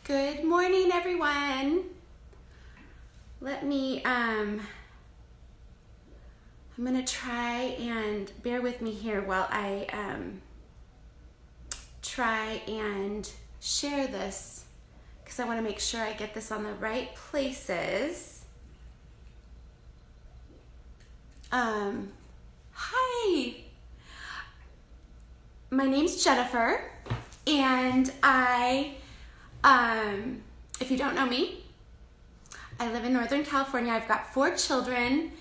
Good morning, everyone. Let me, I'm gonna try and bear with me here while I try and share this, because I wanna make sure I get this on the right places. Hi, my name's Jennifer, and if you don't know me, I live in Northern California. I've got 4 children,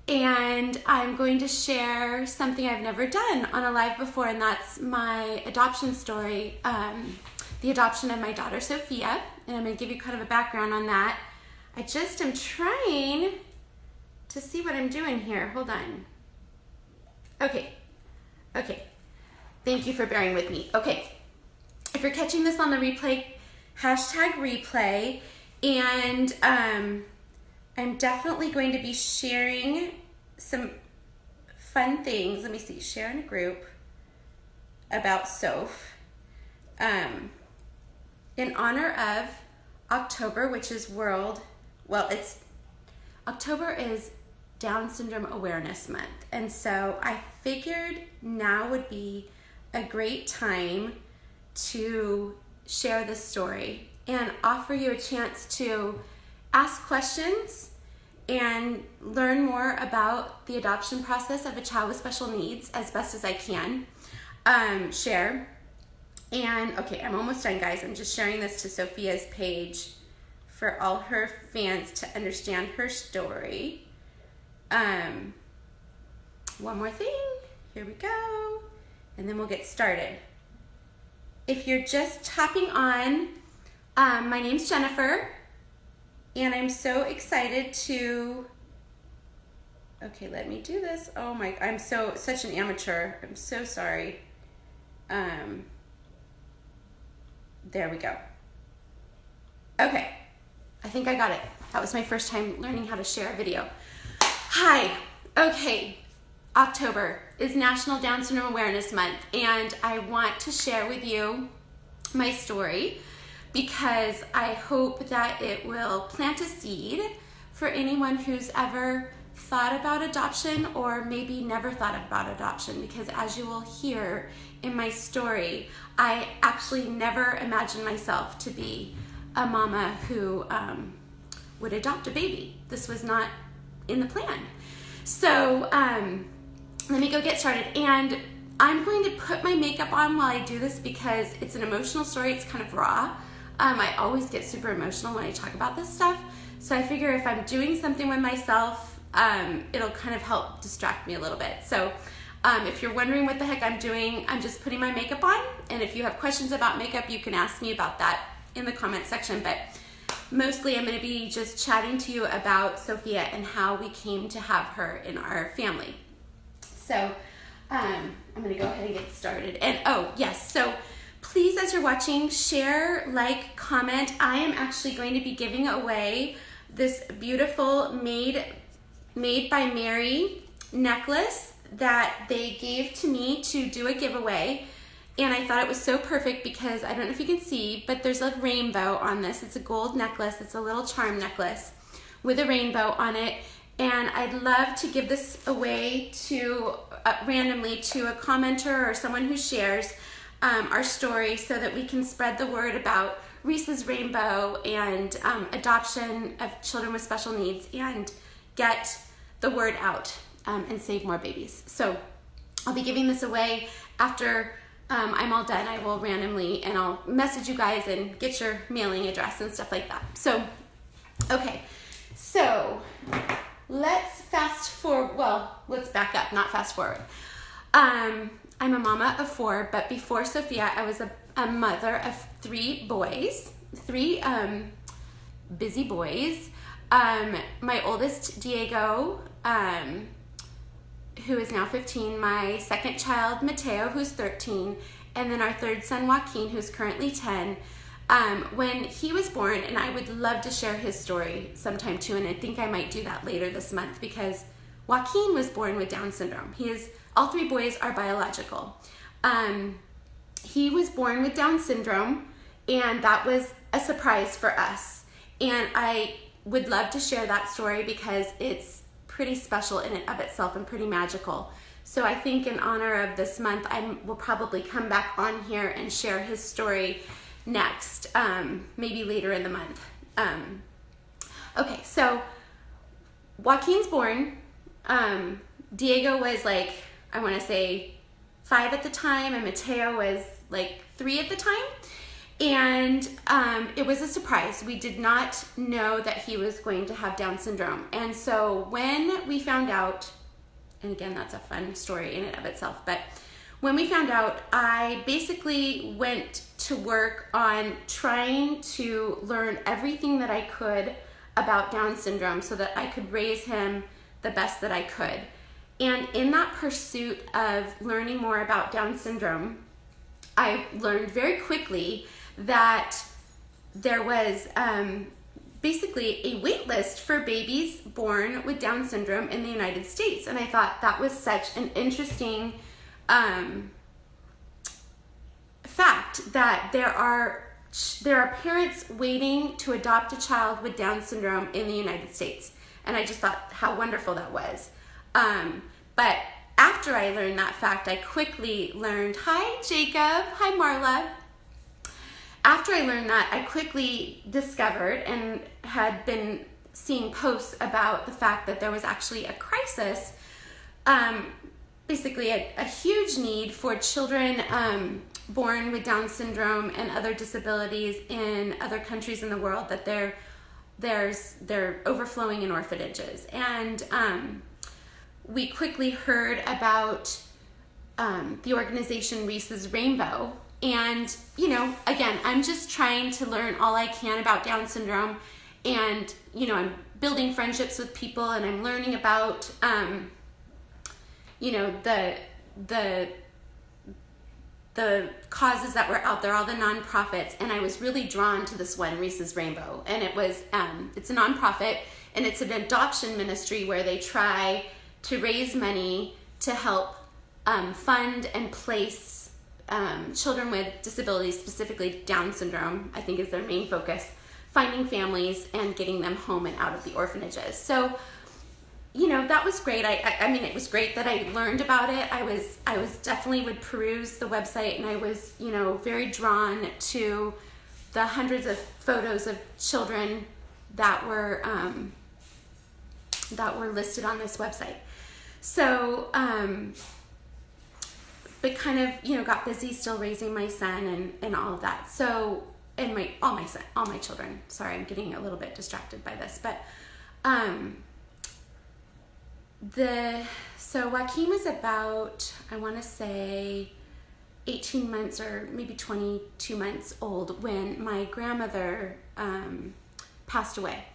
and I'm going to share something I've never done on a live before, and that's my adoption story, the adoption of my daughter, Sofia, and I'm going to give you kind of a background on that. I just am trying to see what I'm doing here. Hold on. Okay. Thank you for bearing with me. Okay. If you're catching this on the replay, #replay, and I'm definitely going to be sharing some fun things. Let me see, share in a group about Soph in honor of October, which is October is Down Syndrome Awareness Month, and so I figured now would be a great time to share this story and offer you a chance to ask questions and learn more about the adoption process of a child with special needs as best as I can share. And okay, I'm almost done, guys. I'm just sharing this to Sofia's page for all her fans to understand her story. One more thing, here we go, and then we'll get started. If you're just tapping on, my name's Jennifer, and I'm so excited to, okay, let me do this. Oh my, I'm such an amateur. I'm so sorry. There we go. Okay, I think I got it. That was my first time learning how to share a video. Hi, okay. October is National Down Syndrome Awareness Month, and I want to share with you my story because I hope that it will plant a seed for anyone who's ever thought about adoption or maybe never thought about adoption, because as you will hear in my story, I actually never imagined myself to be a mama who would adopt a baby. This was not in the plan. So let me go get started, and I'm going to put my makeup on while I do this because it's an emotional story. It's kind of raw. I always get super emotional when I talk about this stuff, so I figure if I'm doing something with myself, it'll kind of help distract me a little bit. So if you're wondering what the heck I'm doing, I'm just putting my makeup on, and if you have questions about makeup, you can ask me about that in the comment section, but mostly I'm going to be just chatting to you about Sofia and how we came to have her in our family. So I'm going to go ahead and get started. And oh yes, so please, as you're watching, share, like, comment. I am actually going to be giving away this beautiful made by Mary necklace that they gave to me to do a giveaway. And I thought it was so perfect because I don't know if you can see, but there's a rainbow on this. It's a gold necklace. It's a little charm necklace with a rainbow on it. And I'd love to give this away to randomly to a commenter or someone who shares our story so that we can spread the word about Reese's Rainbow and adoption of children with special needs and get the word out and save more babies. So I'll be giving this away after I'm all done. I will randomly, and I'll message you guys and get your mailing address and stuff like that. So, okay, so let's fast forward. Well, let's back up, not fast forward. I'm a mama of 4, but before Sofia, I was a mother of 3 boys, 3 busy boys. My oldest, Diego, who is now 15, my second child, Mateo, who's 13, and then our third son, Joaquin, who's currently 10. When he was born, and I would love to share his story sometime too, and I think I might do that later this month because Joaquin was born with Down syndrome. All 3 boys are biological. He was born with Down syndrome, and that was a a surprise for us. And I would love to share that story because it's pretty special in and of itself and pretty magical. So I think in honor of this month, I will probably come back on here and share his story next, maybe later in the month. Okay, so Joaquin's born. Diego was like, I want to say 5 at the time, and Mateo was like 3 at the time. And it was a surprise. We did not know that he was going to have Down syndrome. And so when we found out, and again, that's a fun story in and of itself, but when we found out, I basically went to work on trying to learn everything that I could about Down syndrome so that I could raise him the best that I could. And in that pursuit of learning more about Down syndrome, I learned very quickly that there was basically a wait list for babies born with Down syndrome in the United States. And I thought that was such an interesting fact, that there are parents waiting to adopt a child with Down syndrome in the United States. And I just thought how wonderful that was. But after I learned that fact, I quickly learned, hi Jacob, hi Marla. After I learned that, I quickly discovered and had been seeing posts about the fact that there was actually a crisis, basically a huge need for children born with Down syndrome and other disabilities in other countries in the world, that they're overflowing in orphanages. And we quickly heard about the organization Reese's Rainbow. And, you know, again, I'm just trying to learn all I can about Down syndrome. And, you know, I'm building friendships with people, and I'm learning about, you know, the causes that were out there, all the nonprofits. And I was really drawn to this one, Reese's Rainbow. And it was, it's a nonprofit, and it's an adoption ministry where they try to raise money to help fund and place children with disabilities, specifically Down syndrome, I think is their main focus, finding families and getting them home and out of the orphanages. So, you know, that was great. I mean, it was great that I learned about it. I was definitely would peruse the website, and I was, you know, very drawn to the hundreds of photos of children that were listed on this website. So, but kind of, you know, got busy still raising my son and all of that. So, and all my children. Sorry, I'm getting a little bit distracted by this, but so Joaquin was about, I want to say 18 months or maybe 22 months old when my grandmother passed away.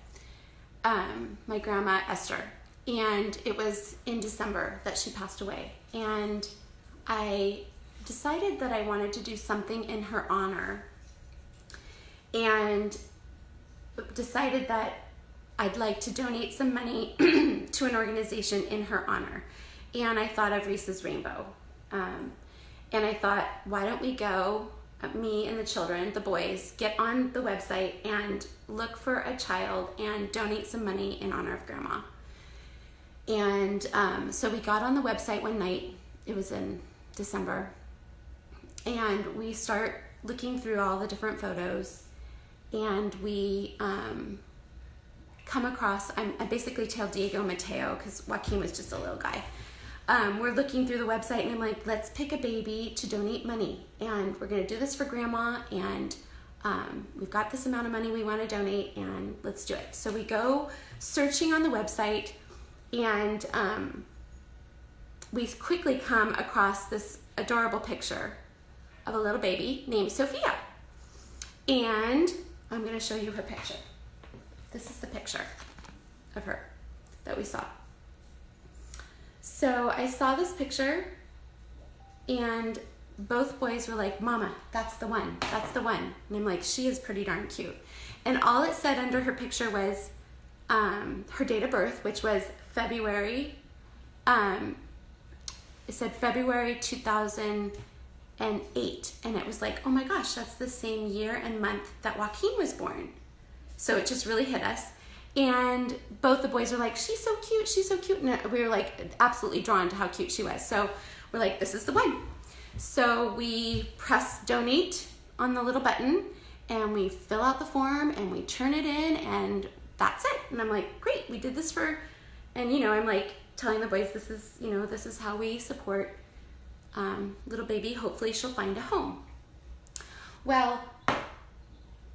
My grandma Esther. And it was in December that she passed away. And I decided that I wanted to do something in her honor, and decided that I'd like to donate some money to an organization in her honor. And I thought of Reese's Rainbow. And I thought, why don't we go, me and the children, the boys, get on the website and look for a child and donate some money in honor of Grandma. And so we got on the website one night. It was in December. And we start looking through all the different photos. And we come across, I basically tell Diego Mateo, because Joaquin was just a little guy. We're looking through the website, and I'm like, let's pick a baby to donate money. And we're going to do this for Grandma. And we've got this amount of money we want to donate, and let's do it. So we go searching on the website, and we quickly come across this adorable picture of a little baby named Sofia. And I'm going to show you her picture. This is the picture of her that we saw. So I saw this picture, and both boys were like, Mama, that's the one, that's the one. And I'm like, she is pretty darn cute. And all it said under her picture was her date of birth, which was February, it said February 2008. and 8. And it was like, oh my gosh, that's the same year and month that Joaquin was born. So it just really hit us. And both the boys were like, she's so cute, she's so cute. And we were like absolutely drawn to how cute she was. So we're like, this is the one. So we press donate on the little button and we fill out the form and we turn it in and that's it. And I'm like, great, we did this for, and I'm like telling the boys, this is how we support little baby. Hopefully she'll find a home. Well,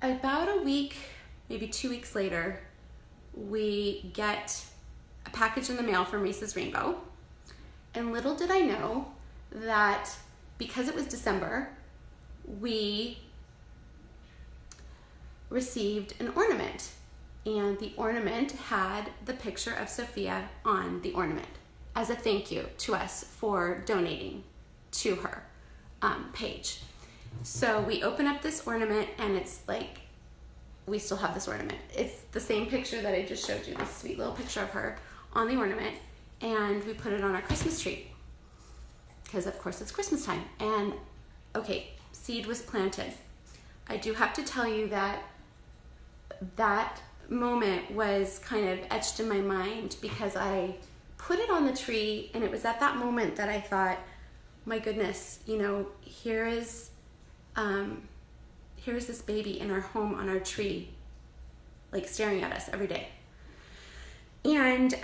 about a week, maybe 2 weeks later, we get a package in the mail from Reese's Rainbow. And little did I know that because it was December, we received an ornament. And the ornament had the picture of Sofia on the ornament as a thank you to us for donating to her page. So we open up this ornament and it's like, we still have this ornament. It's the same picture that I just showed you, this sweet little picture of her on the ornament, and we put it on our Christmas tree because of course it's Christmas time. And okay, seed was planted. I do have to tell you that that moment was kind of etched in my mind because I put it on the tree, and it was at that moment that I thought, my goodness, here's this baby in our home on our tree, like staring at us every day. And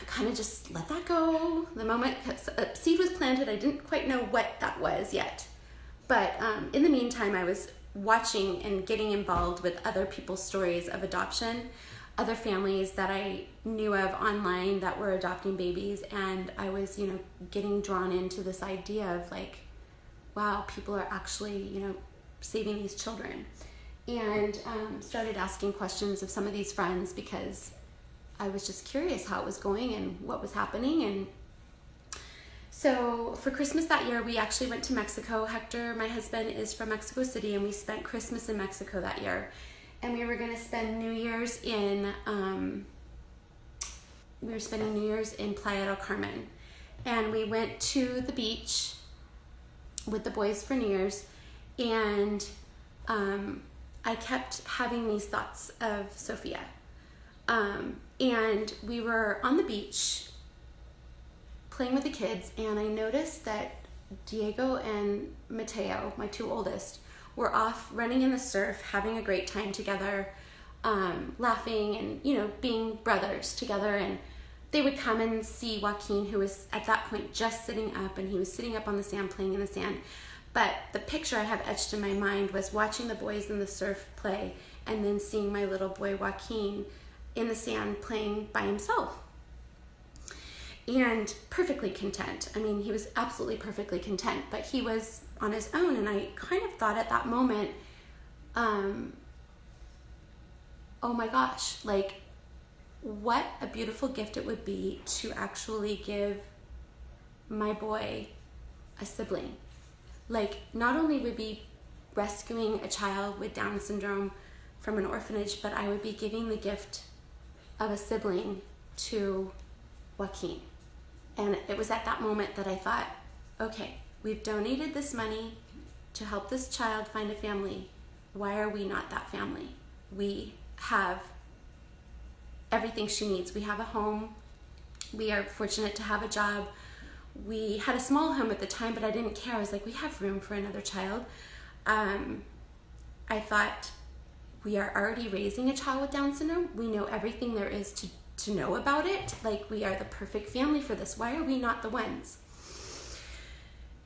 kind of just let that go the moment a seed was planted. I didn't quite know what that was yet. But in the meantime, I was watching and getting involved with other people's stories of adoption, other families that I knew of online that were adopting babies. And I was, getting drawn into this idea of like, wow, people are actually, saving these children. And started asking questions of some of these friends because I was just curious how it was going and what was happening. And so for Christmas that year, we actually went to Mexico. Hector, my husband, is from Mexico City, and we spent Christmas in Mexico that year. And we were going to spend New Year's in, spending New Year's in Playa del Carmen. And we went to the beach with the boys for New Year's, and I kept having these thoughts of Sofia. And we were on the beach playing with the kids, and I noticed that Diego and Mateo, my 2 oldest, were off running in the surf, having a great time together, laughing and, being brothers together. And they would come and see Joaquin, who was at that point just sitting up, and he was sitting up on the sand, playing in the sand. But the picture I have etched in my mind was watching the boys in the surf play and then seeing my little boy Joaquin in the sand playing by himself. And perfectly content. I mean, he was absolutely perfectly content, but he was on his own. And I kind of thought at that moment, oh my gosh, like, what a beautiful gift it would be to actually give my boy a sibling. Like, not only would be rescuing a child with Down syndrome from an orphanage, but I would be giving the gift of a sibling to Joaquin. And it was at that moment that I thought, okay, we've donated this money to help this child find a family. Why are we not that family? We have everything she needs. We have a home. We are fortunate to have a job. We had a small home at the time, but I didn't care. I was like, we have room for another child. I thought, we are already raising a child with Down syndrome. We know everything there is to know about it. Like, we are the perfect family for this. Why are we not the ones?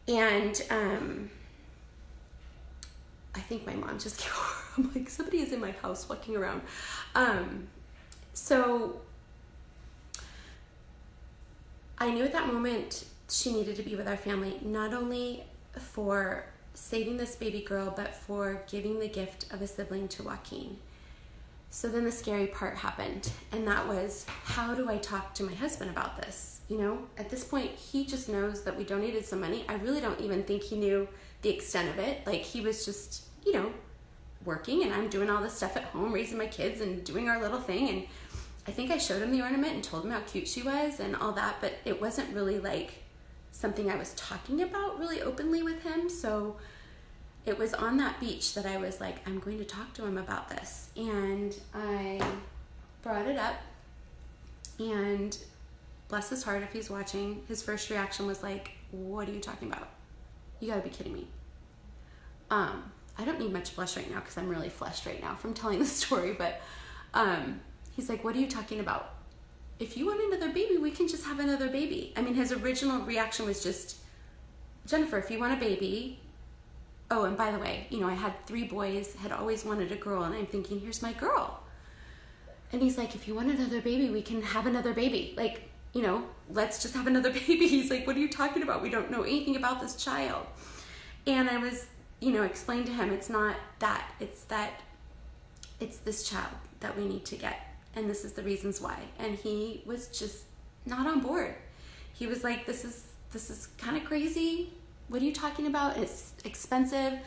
And I think my mom just came over. I'm like, somebody is in my house walking around. So I knew at that moment she needed to be with our family, not only for saving this baby girl, but for giving the gift of a sibling to Joaquin. So then the scary part happened, and that was, how do I talk to my husband about this? At this point, he just knows that we donated some money. I really don't even think he knew the extent of it. Like, he was just, working, and I'm doing all this stuff at home, raising my kids and doing our little thing. And I think I showed him the ornament and told him how cute she was and all that, but it wasn't really like something I was talking about really openly with him. So it was on that beach that I was like, I'm going to talk to him about this. And I brought it up, and bless his heart if he's watching, his first reaction was like, what are you talking about? You gotta be kidding me. I don't need much blush right now because I'm really flushed right now from telling the story, but he's like, what are you talking about? If you want another baby, we can just have another baby. I mean, his original reaction was just, Jennifer, if you want a baby. Oh, and by the way, you know, I had 3 boys, had always wanted a girl, and I'm thinking, here's my girl. And he's like, if you want another baby, we can have another baby. Like, you know, let's just have another baby. He's like, what are you talking about? We don't know anything about this child. And I was, you know, explained to him, it's not that, it's this child that we need to get. And this is the reasons why. And he was just not on board. He was like, this is kind of crazy. What are you talking about? It's expensive.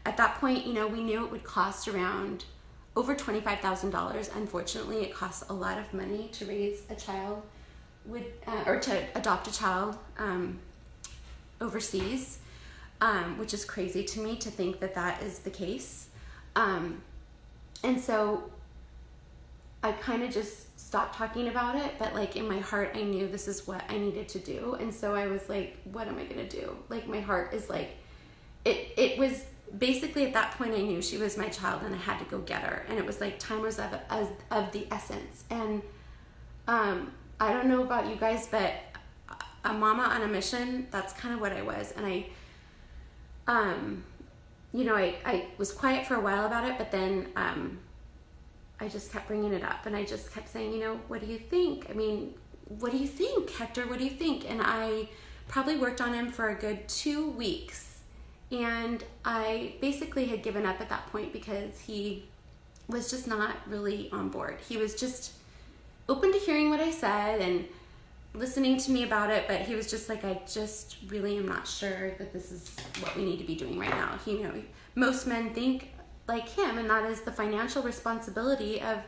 At that point, you know, we knew it would cost around over $25,000. Unfortunately, it costs a lot of money to raise a child or to adopt a child overseas, which is crazy to me to think that that is the case. And so I kind of just stopped talking about it, but like in my heart, I knew this is what I needed to do. And so I was like, what am I going to do? Like my heart is like, it was basically at that point I knew she was my child and I had to go get her. And it was like time was of the essence. And I don't know about you guys, but a mama on a mission, that's kind of what I was. And you know, I was quiet for a while about it, but then I just kept bringing it up, and I just kept saying, you know, what do you think? I mean, what do you think, Hector? What do you think? And I probably worked on him for a good 2 weeks, and I basically had given up at that point because he was just not really on board. He was just open to hearing what I said and listening to me about it, but he was just like, I just really am not sure that this is what we need to be doing right now. You know, most men think like him, and that is the financial responsibility of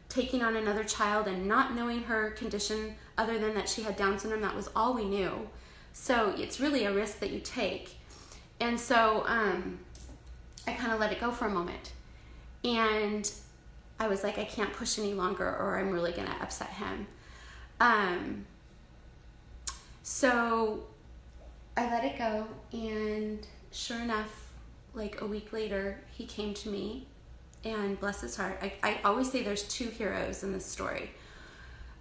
taking on another child and not knowing her condition other than that she had Down syndrome. That was all we knew. So it's really a risk that you take. And so I kind of let it go for a moment. And I was like, I can't push any longer or I'm really going to upset him. So I let it go, and sure enough, like a week later, he came to me, and bless his heart, I always say there's 2 heroes in this story.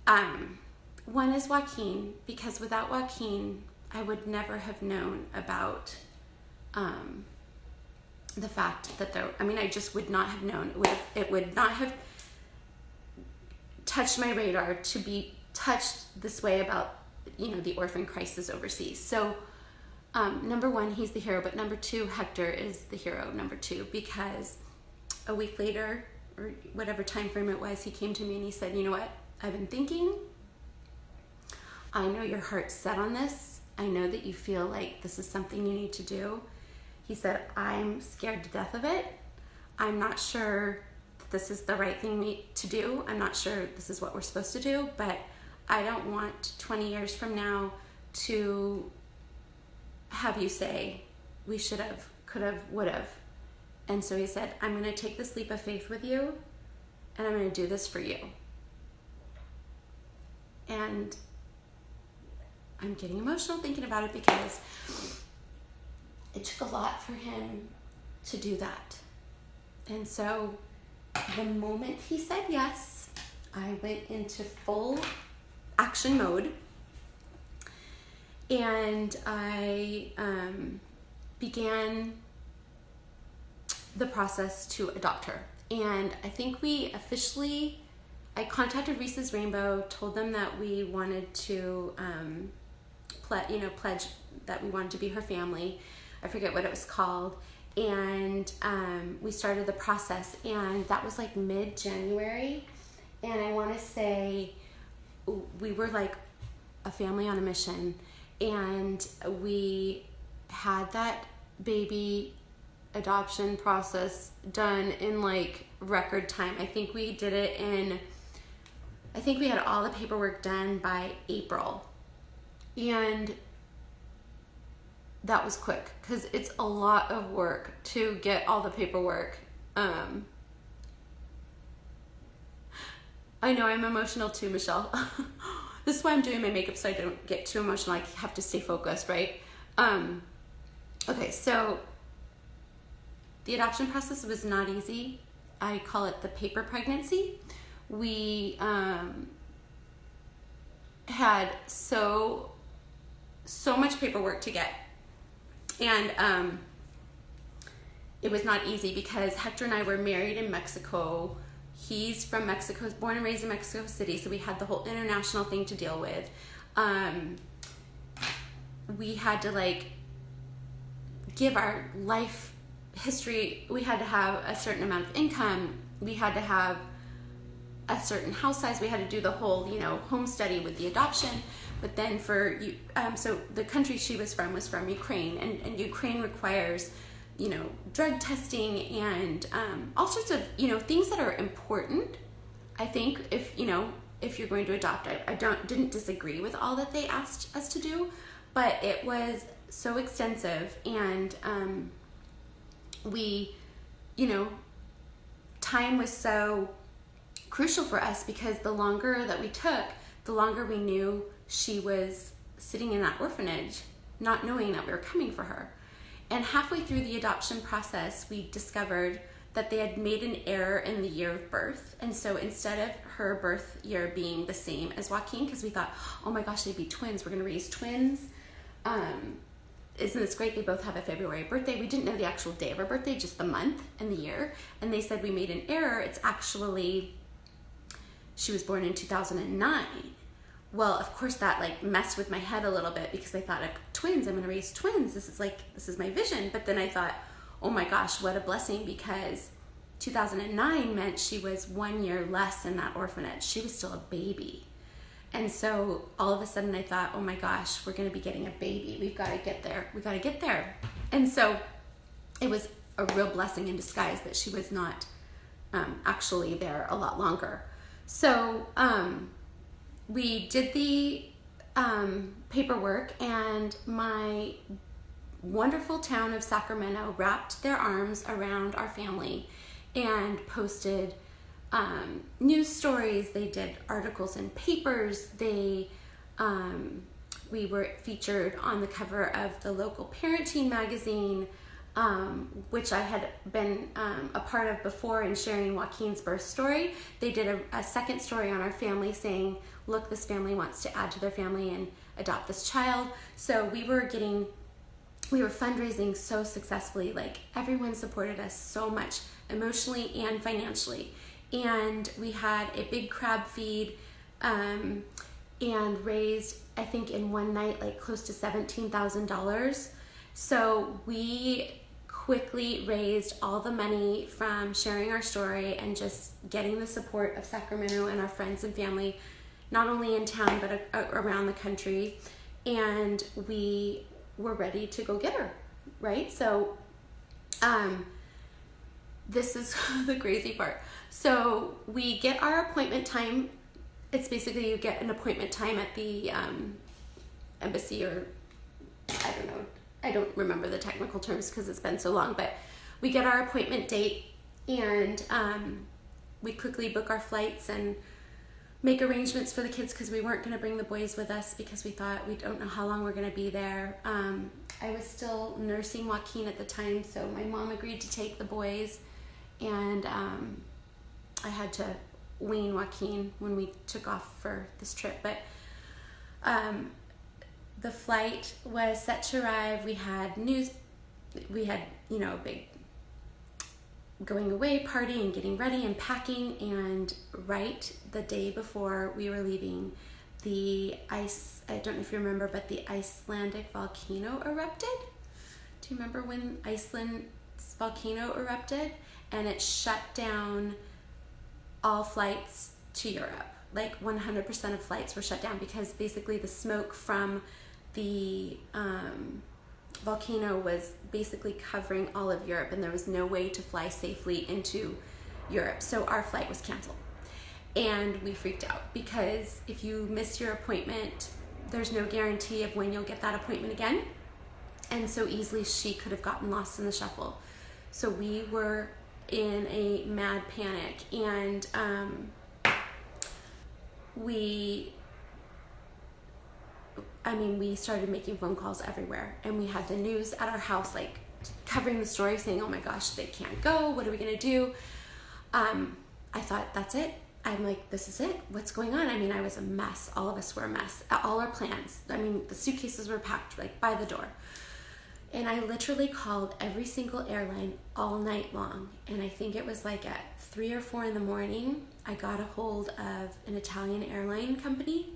One is Joaquin, because without Joaquin, I would never have known about the fact that I just would not have known. It would not have touched my radar to be touched this way about, you know, the orphan crisis overseas. So number 1, he's the hero, but number 2, Hector is the hero, number 2, because a week later, or whatever time frame it was, he came to me and he said, you know what, I've been thinking, I know your heart's set on this, I know that you feel like this is something you need to do. He said, I'm scared to death of it. I'm not sure that this is the right thing to do. I'm not sure this is what we're supposed to do, but I don't want 20 years from now to have you say, we should have, could have, would have. And so he said, I'm going to take this leap of faith with you, and I'm going to do this for you. And I'm getting emotional thinking about it because it took a lot for him to do that. And so the moment he said yes, I went into full action mode, and I began the process to adopt her. And I think I contacted Reese's Rainbow, told them that we wanted to pledge that we wanted to be her family. I forget what it was called. And we started the process, and that was like mid-January. And I want to say we were like a family on a mission, and we had that baby adoption process done in like record time. I think we had all the paperwork done by April. And that was quick because it's a lot of work to get all the paperwork. I know I'm emotional too, Michelle. This is why I'm doing my makeup so I don't get too emotional. I have to stay focused, right? Okay, so the adoption process was not easy. I call it the paper pregnancy. We had so much paperwork to get. And it was not easy because Hector and I were married in Mexico. He's from Mexico, born and raised in Mexico City, so we had the whole international thing to deal with. We had to like give our life history. We had to have a certain amount of income. We had to have a certain house size. We had to do the whole, home study with the adoption. But then for you, so the country she was from Ukraine, and Ukraine requires, drug testing and all sorts of, things that are important. I think if you're going to adopt, I didn't disagree with all that they asked us to do, but it was so extensive, and we, time was so crucial for us because the longer that we took, the longer we knew she was sitting in that orphanage, not knowing that we were coming for her. And halfway through the adoption process, we discovered that they had made an error in the year of birth. And so instead of her birth year being the same as Joaquin, because we thought, oh my gosh, they'd be twins, we're gonna raise twins. Isn't this great? They both have a February birthday. We didn't know the actual day of her birthday, just the month and the year. And they said we made an error. It's actually, she was born in 2009. Well, of course that like messed with my head a little bit because I thought, twins, I'm gonna raise twins. This is my vision. But then I thought, oh my gosh, what a blessing, because 2009 meant she was 1 year less in that orphanage. She was still a baby. And so all of a sudden I thought, oh my gosh, we're gonna be getting a baby. We've gotta get there. We gotta get there. And so it was a real blessing in disguise that she was not actually there a lot longer. So we did the paperwork, and my wonderful town of Sacramento wrapped their arms around our family and posted news stories. They did articles in papers. We were featured on the cover of the local parenting magazine, which I had been a part of before in sharing Joaquin's birth story. They did a second story on our family saying, look, this family wants to add to their family and adopt this child. So we were fundraising so successfully. Like, everyone supported us so much emotionally and financially. And we had a big crab feed and raised, I think in one night, like close to $17,000. So we quickly raised all the money from sharing our story and just getting the support of Sacramento and our friends and family, not only in town, but around the country. And we were ready to go get her, right? So this is the crazy part. So we get our appointment time. It's basically you get an appointment time at the embassy, or I don't know. I don't remember the technical terms because it's been so long, but we get our appointment date, and we quickly book our flights and make arrangements for the kids because we weren't going to bring the boys with us because we thought we don't know how long we're going to be there. I was still nursing Joaquin at the time, so my mom agreed to take the boys, and I had to wean Joaquin when we took off for this trip. But the flight was set to arrive. We had a big going away party and getting ready and packing, and right the day before we were leaving, I don't know if you remember, but the Icelandic volcano erupted. Do you remember when Iceland's volcano erupted? And it shut down all flights to Europe. Like 100% of flights were shut down because basically the smoke from the volcano was basically covering all of Europe, and there was no way to fly safely into Europe. So our flight was canceled, and we freaked out because if you miss your appointment, there's no guarantee of when you'll get that appointment again. And so easily she could have gotten lost in the shuffle. So we were in a mad panic, and we started making phone calls everywhere, and we had the news at our house like covering the story, saying, oh my gosh, they can't go, what are we gonna do? I thought, that's it. I'm like, this is it, what's going on? I mean, I was a mess. All of us were a mess. All our plans, I mean, the suitcases were packed like by the door. And I literally called every single airline all night long. And I think it was like at 3 or 4 in the morning, I got a hold of an Italian airline company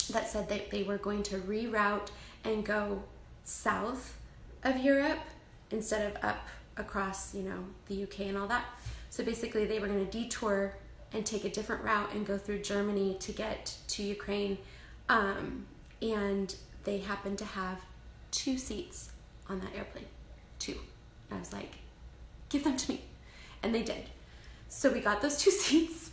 that said that they were going to reroute and go south of Europe instead of up across, you know, the UK and all that. So basically they were going to detour and take a different route and go through Germany to get to Ukraine. And they happened to have 2 seats on that airplane. 2. And I was like, give them to me. And they did. So we got those 2 seats,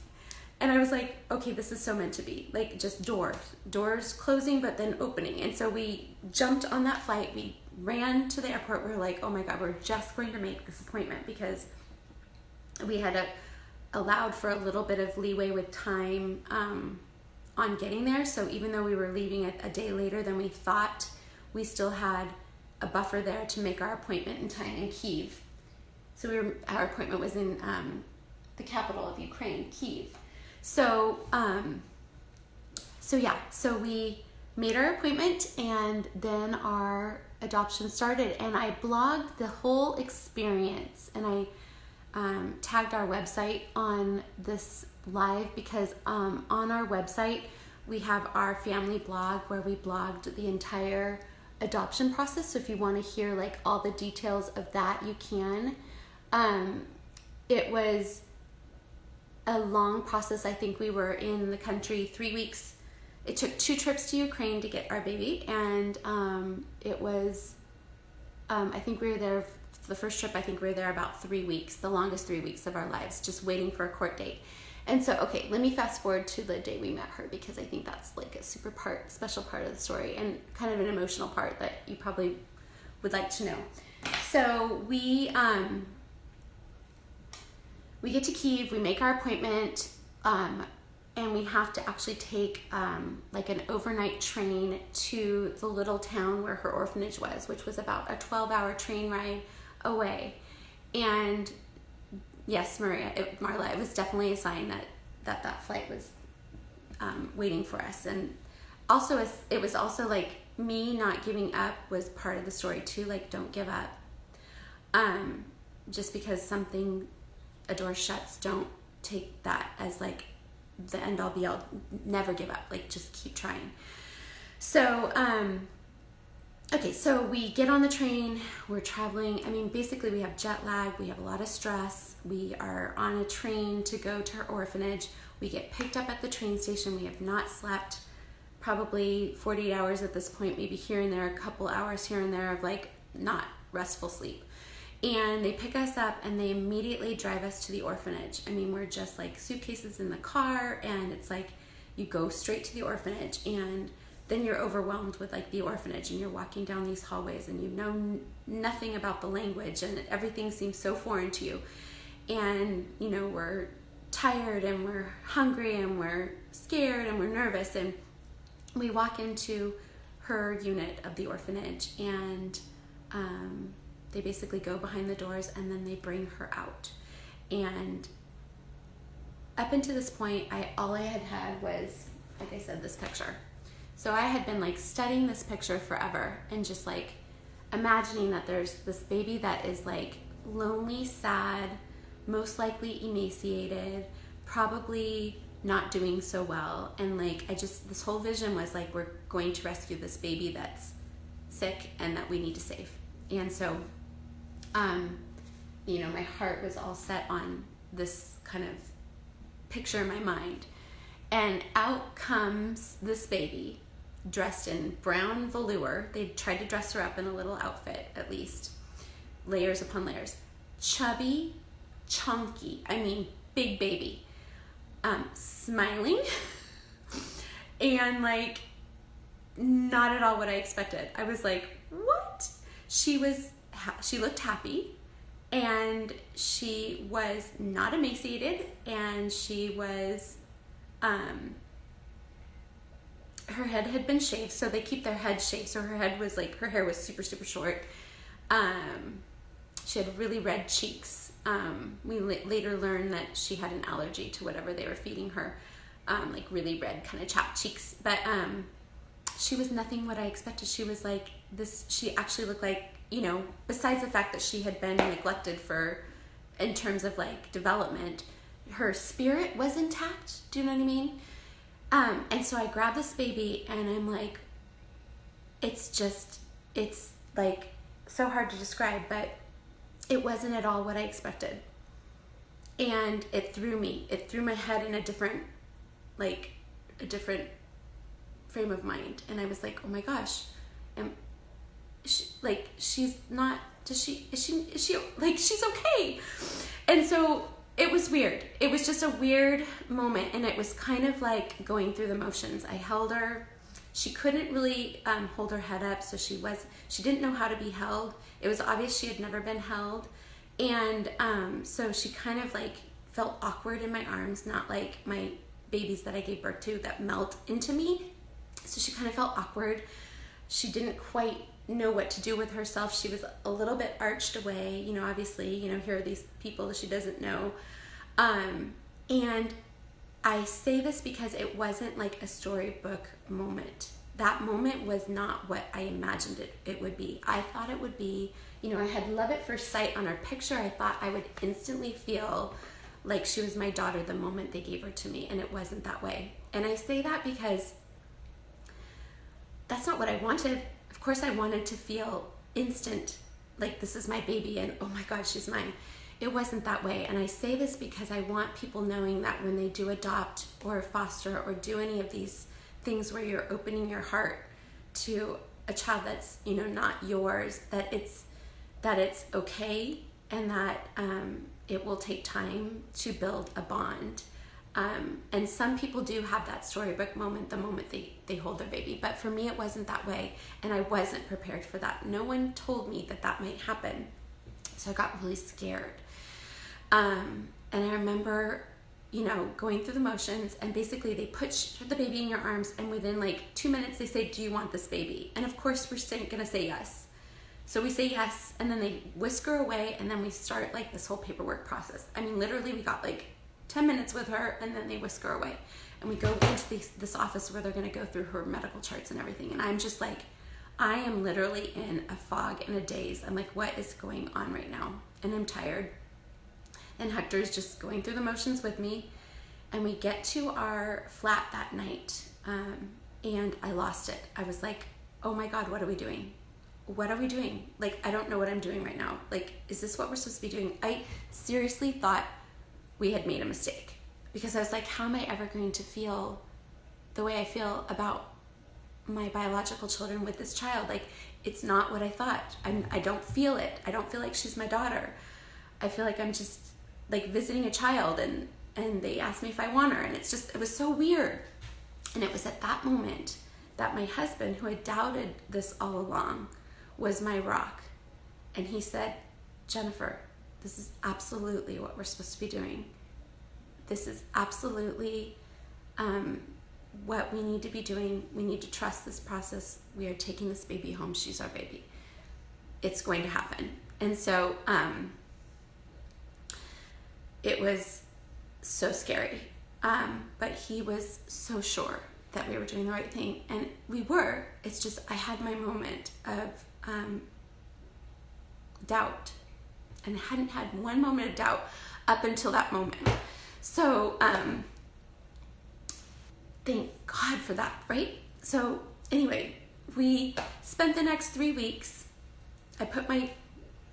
and I was like, okay, this is so meant to be. Like, just doors closing, but then opening. And so we jumped on that flight. We ran to the airport. We were like, oh my God, we're just going to make this appointment, because we had allowed for a little bit of leeway with time on getting there. So even though we were leaving a day later than we thought, we still had a buffer there to make our appointment in time in Kyiv. So our appointment was in the capital of Ukraine, Kyiv. So so we made our appointment, and then our adoption started. And I blogged the whole experience, and I tagged our website on this live, because on our website we have our family blog where we blogged the entire adoption process. So if you want to hear like all the details of that, you can. It was a long process. I think we were in the country 3 weeks. It took 2 trips to Ukraine to get our baby, and it was I think we were there, the first trip, I think we were there about 3 weeks, the longest 3 weeks of our lives, just waiting for a court date. And so, okay, let me fast forward to the day we met her, because I think that's like a special part of the story, and kind of an emotional part that you probably would like to know. So we get to Kyiv, we make our appointment, and we have to actually take like an overnight train to the little town where her orphanage was, which was about a 12-hour train ride away. And yes, Marla, it was definitely a sign that flight was waiting for us. And also, it was also like me not giving up was part of the story too. Like, don't give up. Just because a door shuts, don't take that as like the end all be all. Never give up. Like, just keep trying. So, okay, so we get on the train, we're traveling. I mean, basically we have jet lag, we have a lot of stress. We are on a train to go to her orphanage. We get picked up at the train station. We have not slept probably 48 hours at this point, maybe here and there, a couple hours here and there of like not restful sleep. And they pick us up and they immediately drive us to the orphanage. I mean, we're just like suitcases in the car, and it's like you go straight to the orphanage, and then you're overwhelmed with like the orphanage, and you're walking down these hallways, and you know nothing about the language, and everything seems so foreign to you. And you know, we're tired, and we're hungry, and we're scared, and we're nervous. And we walk into her unit of the orphanage, and they basically go behind the doors, and then they bring her out. And up until this point, all I had was, like I said, this picture. So I had been like studying this picture forever, and just like imagining that there's this baby that is like lonely, sad, most likely emaciated, probably not doing so well. And like, this whole vision was like, we're going to rescue this baby that's sick and that we need to save. And so, you know, my heart was all set on this kind of picture in my mind. And out comes this baby dressed in brown velour. They tried to dress her up in a little outfit, at least. Layers upon layers. Chubby, chunky, I mean, big baby. Smiling. And like, not at all what I expected. I was like, what? she looked happy, and she was not emaciated, and she was, her head had been shaved, so they keep their head shaved, so her head was like, her hair was super, super short. She had really red cheeks. We later learned that she had an allergy to whatever they were feeding her, like really red, kind of chapped cheeks. But she was nothing what I expected. She was like this, she actually looked like, you know, besides the fact that she had been neglected in terms of like development, her spirit was intact. Do you know what I mean? And so I grabbed this baby, and I'm like, it's like so hard to describe, but it wasn't at all what I expected. And it threw my head in a different frame of mind. And I was like, oh my gosh, she's not, is she like, she's okay. And so it was weird. It was just a weird moment, and it was kind of like going through the motions. I held her. She couldn't really hold her head up, so she didn't know how to be held. It was obvious she had never been held, and so she kind of like felt awkward in my arms, not like my babies that I gave birth to that melt into me. So she kind of felt awkward. She didn't quite know what to do with herself. She was a little bit arched away, you know, obviously, you know, here are these people that she doesn't know. And I say this because it wasn't like a storybook moment. That moment was not what I imagined it would be. I thought it would be, you know, I had love at first sight on her picture. I thought I would instantly feel like she was my daughter the moment they gave her to me, and it wasn't that way. And I say that because that's not what I wanted. Of course I wanted to feel instant, like this is my baby and oh my God, she's mine. It wasn't that way. And I say this because I want people knowing that when they do adopt or foster or do any of these things where you're opening your heart to a child that's, you know, not yours, that it's okay, and that it will take time to build a bond. And some people do have that storybook moment the moment they hold their baby. But for me, it wasn't that way. And I wasn't prepared for that. No one told me that might happen. So I got really scared. And I remember, you know, going through the motions, and basically they put the baby in your arms, and within like 2 minutes they say, do you want this baby? And of course we're gonna say yes. So we say yes, and then they whisk her away, and then we start like this whole paperwork process. I mean, literally we got like 10 minutes with her, and then they whisk her away. And we go into this office where they're gonna go through her medical charts and everything. And I'm just like, I am literally in a fog and a daze. I'm like, what is going on right now? And I'm tired. And Hector's just going through the motions with me. And we get to our flat that night, and I lost it. I was like, oh my God, what are we doing? What are we doing? Like, I don't know what I'm doing right now. Like, is this what we're supposed to be doing? I seriously thought we had made a mistake, because I was like, how am I ever going to feel the way I feel about my biological children with this child? Like, it's not what I thought. I don't feel it. I don't feel like she's my daughter. I feel like I'm just like visiting a child, and they asked me if I want her, and it was so weird. And it was at that moment that my husband, who had doubted this all along, was my rock. And he said, Jennifer, this is absolutely what we're supposed to be doing. This is absolutely what we need to be doing. We need to trust this process. We are taking this baby home. She's our baby. It's going to happen. And so it was so scary. But he was so sure that we were doing the right thing. And we were. It's just I had my moment of doubt. And I hadn't had one moment of doubt up until that moment. So thank God for that, right? So anyway, we spent the next 3 weeks. I put my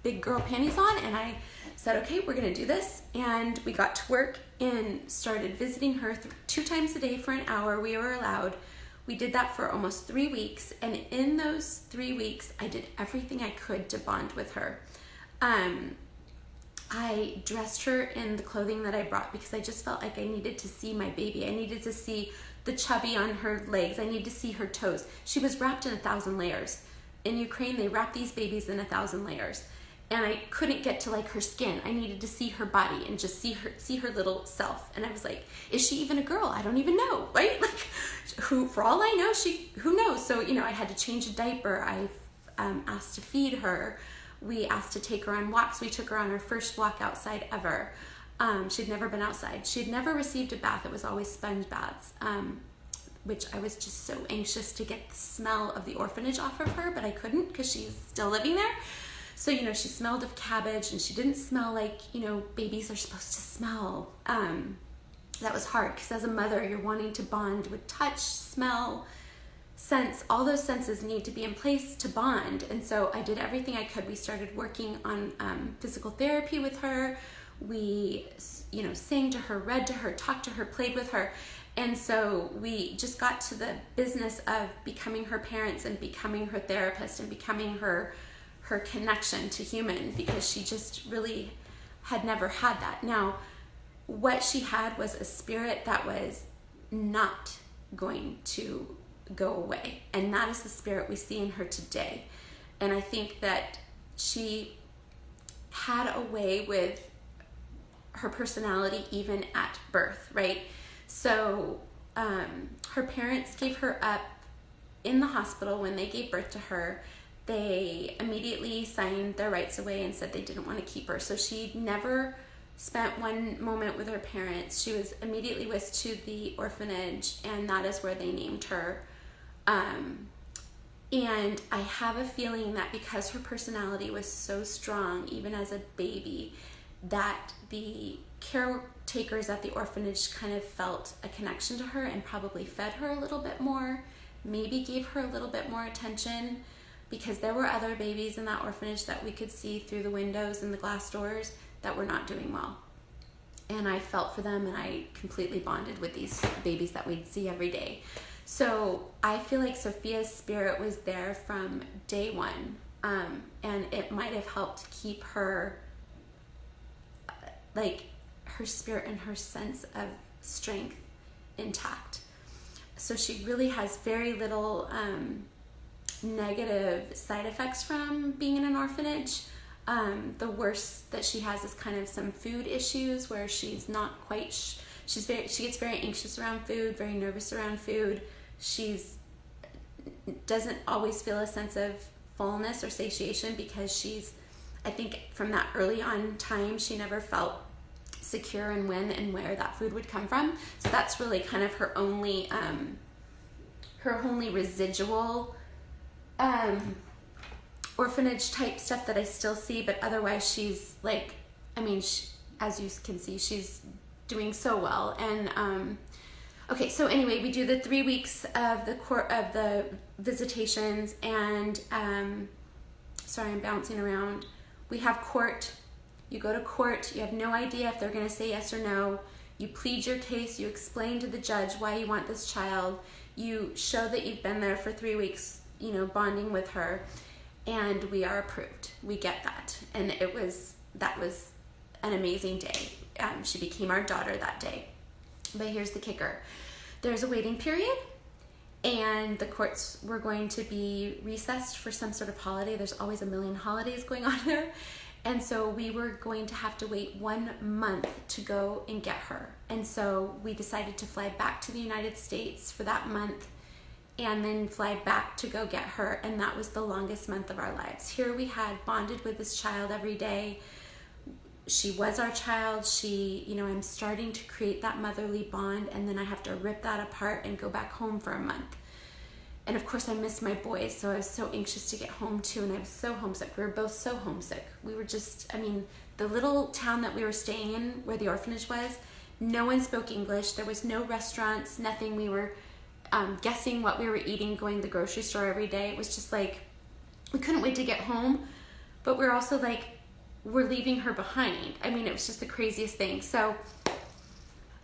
big girl panties on, and I said, okay, we're gonna do this. And we got to work and started visiting her 2 times a day for an hour. We were allowed. We did that for almost 3 weeks. And in those 3 weeks, I did everything I could to bond with her. I dressed her in the clothing that I brought, because I just felt like I needed to see my baby. I needed to see the chubby on her legs. I needed to see her toes. She was wrapped in 1,000 layers. in Ukraine, they wrap these babies in 1,000 layers. And I couldn't get to like her skin. I needed to see her body and just see her little self. And I was like, is she even a girl? I don't even know, right? Like, who, for all I know, who knows? So, you know, I had to change a diaper. I asked to feed her. We asked to take her on walks. We took her on her first walk outside ever. She'd never been outside. She'd never received a bath. It was always sponge baths, which I was just so anxious to get the smell of the orphanage off of her, but I couldn't because she's still living there. So, you know, she smelled of cabbage, and she didn't smell like, you know, babies are supposed to smell. That was hard because as a mother, you're wanting to bond with touch, smell, sense. All those senses need to be in place to bond. And so I did everything I could. We started working on physical therapy with her. We, you know, sang to her, read to her, talked to her, played with her. And so we just got to the business of becoming her parents and becoming her therapist and becoming her connection to human, because she just really had never had that. Now, what she had was a spirit that was not going to go away. And that is the spirit we see in her today. And I think that she had a way with her personality even at birth, right? So her parents gave her up in the hospital when they gave birth to her. They immediately signed their rights away and said they didn't want to keep her. So she never spent one moment with her parents. She was immediately whisked to the orphanage, and that is where they named her. And I have a feeling that because her personality was so strong, even as a baby, that the caretakers at the orphanage kind of felt a connection to her and probably fed her a little bit more, maybe gave her a little bit more attention, because there were other babies in that orphanage that we could see through the windows and the glass doors that were not doing well. And I felt for them, and I completely bonded with these babies that we'd see every day. So I feel like Sofia's spirit was there from day one, and it might have helped keep her, like, her spirit and her sense of strength intact. So she really has very little negative side effects from being in an orphanage. The worst that she has is kind of some food issues where she's not quite, she gets very anxious around food, very nervous around food. Doesn't always feel a sense of fullness or satiation because I think from that early on time, she never felt secure in when and where that food would come from. So that's really kind of her only residual orphanage type stuff that I still see, but otherwise she's like, I mean, as you can see, she's doing so well. And okay, so anyway, we do the 3 weeks of the visitations, and sorry, I'm bouncing around. We have court. You go to court. You have no idea if they're going to say yes or no. You plead your case. You explain to the judge why you want this child. You show that you've been there for 3 weeks, you know, bonding with her, and we are approved. We get that, and that was an amazing day. She became our daughter that day. But here's the kicker. There's a waiting period, and the courts were going to be recessed for some sort of holiday. There's always a million holidays going on there. And so we were going to have to wait 1 month to go and get her. And so we decided to fly back to the United States for that month and then fly back to go get her. And that was the longest month of our lives. Here we had bonded with this child every day. She was our child. I'm starting to create that motherly bond, and then I have to rip that apart and go back home for a month. And of course I missed my boys, so I was so anxious to get home too, and I was so homesick. We were both so homesick. We were just, the little town that we were staying in where the orphanage was, no one spoke English. There was no restaurants, nothing. We were guessing what we were eating, going to the grocery store every day. It was just like, we couldn't wait to get home, but we were also like, we're leaving her behind. It was just the craziest thing. So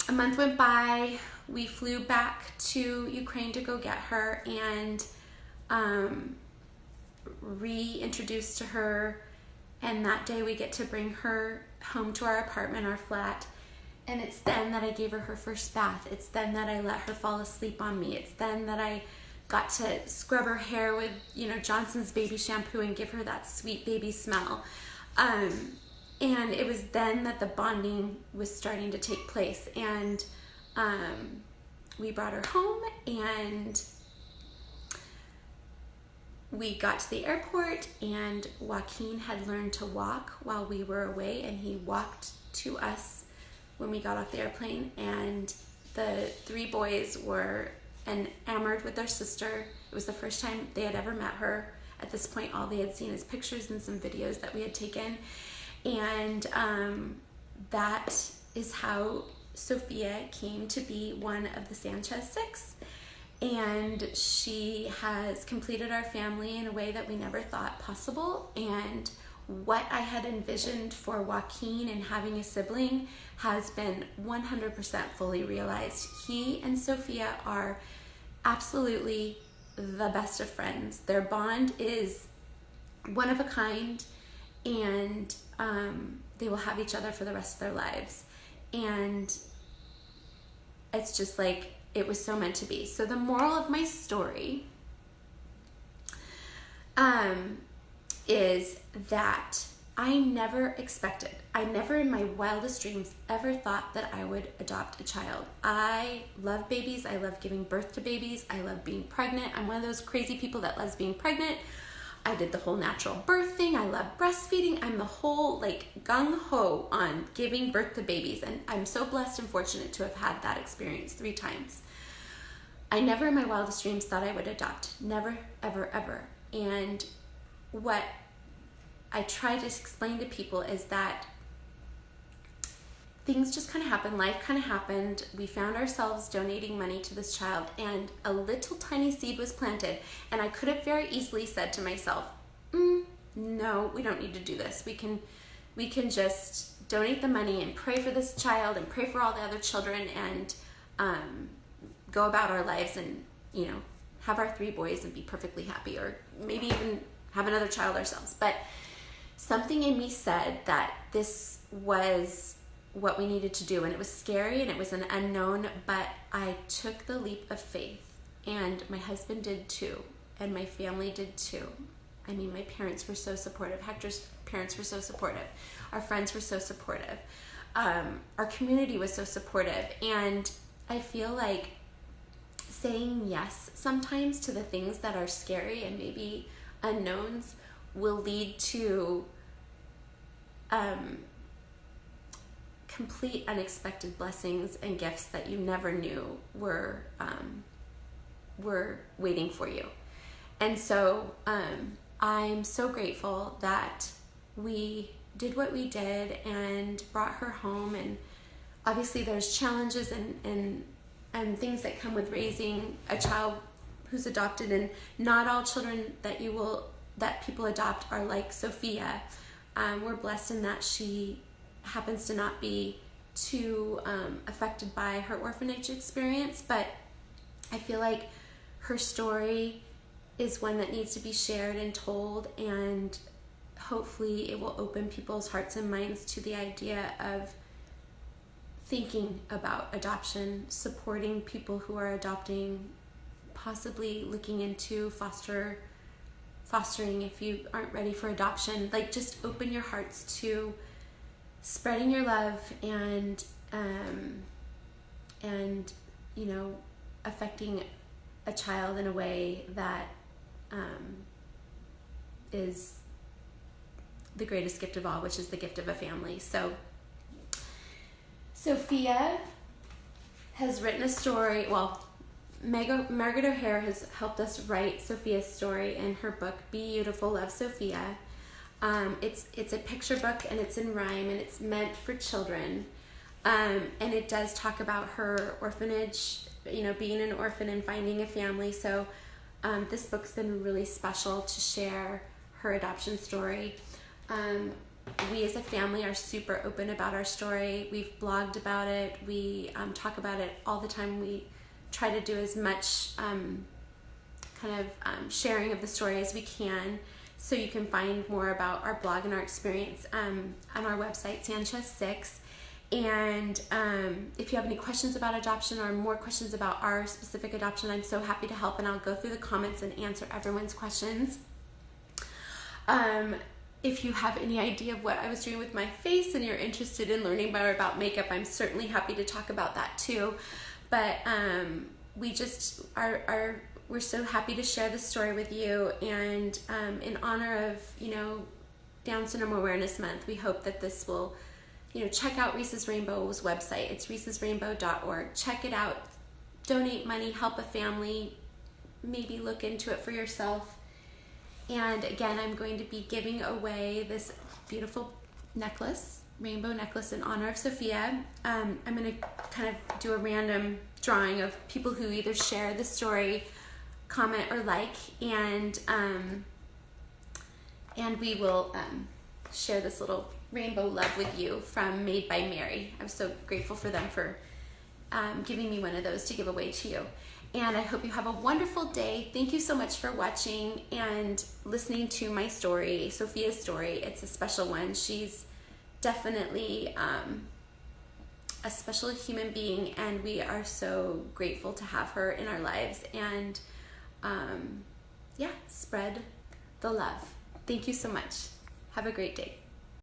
a month went by. We flew back to Ukraine to go get her and reintroduced to her. And that day we get to bring her home to our apartment, our flat. And it's then that I gave her her first bath. It's then that I let her fall asleep on me. It's then that I got to scrub her hair with, you know, Johnson's baby shampoo and give her that sweet baby smell. And it was then that the bonding was starting to take place. And we brought her home, and we got to the airport, and Joaquin had learned to walk while we were away, and he walked to us when we got off the airplane. And the three boys were enamored with their sister. It was the first time they had ever met her. At this point, all they had seen is pictures and some videos that we had taken. And that is how Sofia came to be one of the Sanchez 6. And she has completed our family in a way that we never thought possible. And what I had envisioned for Joaquin and having a sibling has been 100% fully realized. He and Sofia are absolutely the best of friends. Their bond is one of a kind, and they will have each other for the rest of their lives. And it's just like, it was so meant to be. So the moral of my story is that I never in my wildest dreams ever thought that I would adopt a child. I love babies. I love giving birth to babies. I love being pregnant. I'm one of those crazy people that loves being pregnant. I did the whole natural birth thing. I love breastfeeding. I'm the whole like gung-ho on giving birth to babies. And I'm so blessed and fortunate to have had that experience 3 times. I never in my wildest dreams thought I would adopt. Never, ever, ever. And what I try to explain to people is that things just kind of happened. Life kind of happened. We found ourselves donating money to this child, and a little tiny seed was planted. And I could have very easily said to myself, no, we don't need to do this. We can just donate the money and pray for this child and pray for all the other children, and go about our lives and, you know, have our 3 boys and be perfectly happy, or maybe even have another child ourselves. But something in me said that this was what we needed to do, and it was scary and it was an unknown, but I took the leap of faith, and my husband did too, and my family did too. I mean, my parents were so supportive. Hector's parents were so supportive. Our friends were so supportive. Our community was so supportive. And I feel like saying yes sometimes to the things that are scary and maybe unknowns will lead to complete unexpected blessings and gifts that you never knew were waiting for you. And so I'm so grateful that we did what we did and brought her home. And obviously there's challenges and things that come with raising a child who's adopted, and not all children that people adopt are like Sofia. We're blessed in that she happens to not be too affected by her orphanage experience, but I feel like her story is one that needs to be shared and told, and hopefully it will open people's hearts and minds to the idea of thinking about adoption, supporting people who are adopting, possibly looking into fostering if you aren't ready for adoption. Like, just open your hearts to spreading your love and you know, affecting a child in a way that is the greatest gift of all, which is the gift of a family. So Sofia has written a story. Well, Margaret O'Hare has helped us write Sofia's story in her book, Beautiful Love Sofia. It's a picture book, and it's in rhyme, and it's meant for children. And it does talk about her orphanage, you know, being an orphan and finding a family. So this book's been really special to share her adoption story. We as a family are super open about our story. We've blogged about it. We talk about it all the time. We try to do as much sharing of the story as we can. So you can find more about our blog and our experience on our website, Sanchez 6. And if you have any questions about adoption or more questions about our specific adoption, I'm so happy to help, and I'll go through the comments and answer everyone's questions. If you have any idea of what I was doing with my face and you're interested in learning more about makeup, I'm certainly happy to talk about that too. But we just we're so happy to share this story with you, and in honor of, you know, Down Syndrome Awareness Month, we hope that this will, you know, check out Reese's Rainbow's website. It's reesesrainbow.org. Check it out. Donate money, help a family, maybe look into it for yourself. And again, I'm going to be giving away this beautiful necklace, rainbow necklace, in honor of Sofia. I'm going to kind of do a random drawing of people who either share the story, comment, or like, and we will share this little rainbow love with you from Made by Mary. I'm so grateful for them for giving me one of those to give away to you. And I hope you have a wonderful day. Thank you so much for watching and listening to my story, Sofia's story. It's a special one. She's definitely a special human being, and we are so grateful to have her in our lives. And yeah, spread the love. Thank you so much. Have a great day.